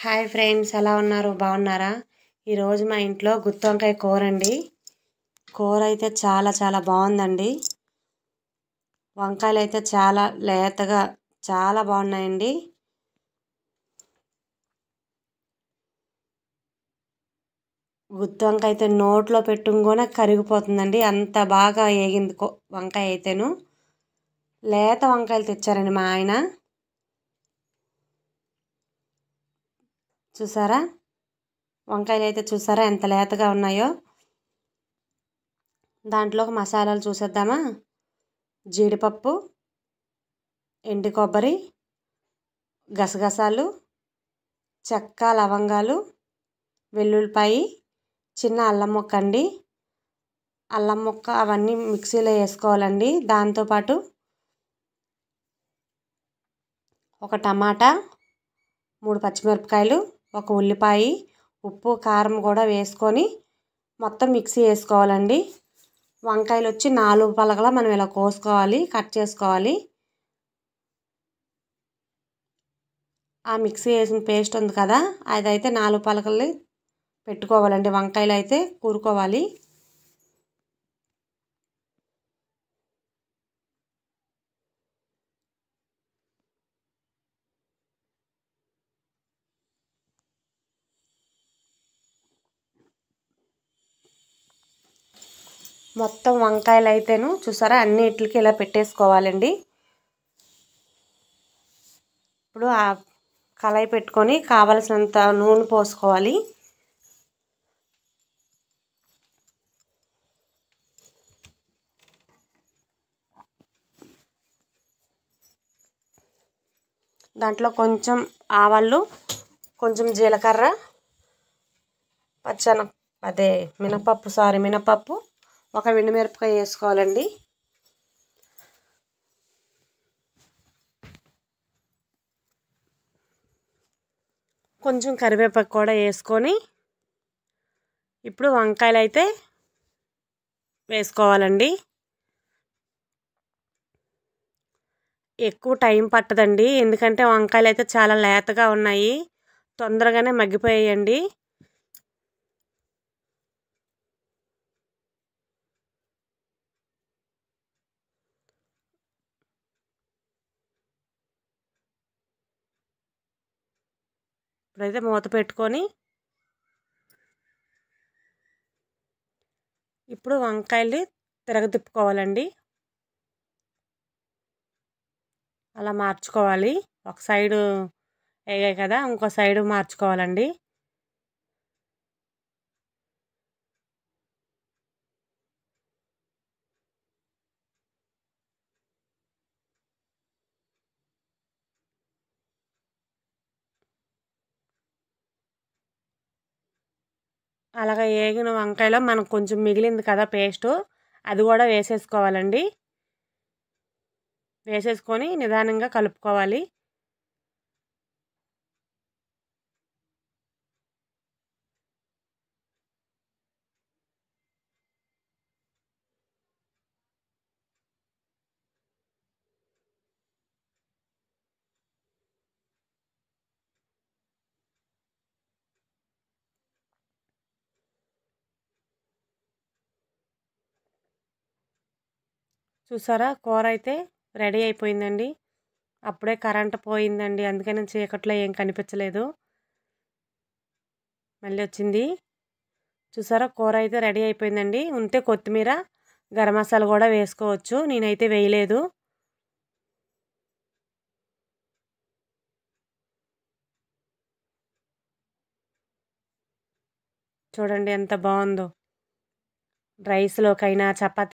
Hi friends, ఎలా ఉన్నారు? బాగున్నారా? ఈరోజు మా ఇంట్లో గుత్తి వంకాయ కూర అండి. కూర అయితే చాలా చాలా బాగుందండి. వంకాయలు అయితే చాలా లేతగా చాలా బాగున్నాయండి. గుత్తి వంకాయ అయితే నోట్లో పెట్టుకోనే కరిగిపోతుందండి, అంత బాగా ఏగింది వంకాయ అయితేను. లేత వంకాయలు తెచ్చారండి మా ఆయన. చూసారా వంకాయలు అయితే, చూసారా ఎంత లేతగా ఉన్నాయో. దాంట్లోకి మసాలాలు చూసేద్దామా. జీడిపప్పు, ఎండు కొబ్బరి, గసగసాలు, చెక్క, లవంగాలు, వెల్లుల్లిపాయి, చిన్న అల్లం ముక్క అండి. అల్లం ముక్క అవన్నీ మిక్సీలో వేసుకోవాలండి. దాంతోపాటు ఒక టమాటా, 3 పచ్చిమిరపకాయలు, ఒక ఉల్లిపాయ, ఉప్పు, కారం కూడా వేసుకొని మొత్తం మిక్సీ వేసుకోవాలండి. వంకాయలు వచ్చి 4 పలగలా మనం ఇలా కోసుకోవాలి, కట్ చేసుకోవాలి. ఆ మిక్సీ వేసిన పేస్ట్ ఉంది కదా, అదైతే 4 పలకలు పెట్టుకోవాలండి. వంకాయలు అయితే కూరుకోవాలి. మొత్తం వంకాయలు అయితేను చూసారా అన్నిటికి ఇలా పెట్టేసుకోవాలండి. ఇప్పుడు ఆ కళాయి పెట్టుకొని కావలసినంత నూనె పోసుకోవాలి. దాంట్లో కొంచెం ఆవాలు, కొంచెం జీలకర్ర, మినపప్పు, ఒక ఎండుమిరపకాయ వేసుకోవాలండి. కొంచెం కరివేపాకు కూడా వేసుకొని ఇప్పుడు వంకాయలు అయితే వేసుకోవాలండి. ఎక్కువ టైం పట్టదండి, ఎందుకంటే వంకాయలు అయితే చాలా లేతగా ఉన్నాయి, తొందరగానే మగ్గిపోయాయండి. ఇప్పుడైతే మూత పెట్టుకొని ఇప్పుడు వంకాయలు తిరగతిప్పుకోవాలండి. అలా మార్చుకోవాలి. ఒక సైడు వేగాయి కదా, ఇంకో సైడు మార్చుకోవాలండి. అలాగ వేగిన వంకాయలో మనకు కొంచెం మిగిలింది కదా పేస్టు, అది కూడా వేసేసుకోవాలండి. వేసేసుకొని నిదానంగా కలుపుకోవాలి. చూసారా కూర అయితే రెడీ అయిపోయిందండి. అప్పుడే కరెంట్ పోయిందండి, అందుకని చీకట్లో ఏం కనిపించలేదు. మళ్ళీ వచ్చింది. చూసారా కూర అయితే రెడీ అయిపోయిందండి. ఉంటే కొత్తిమీర, గరం మసాలా కూడా వేసుకోవచ్చు, నేనైతే వేయలేదు. చూడండి ఎంత బాగుందో. రైస్లోకైనా, చపాతీ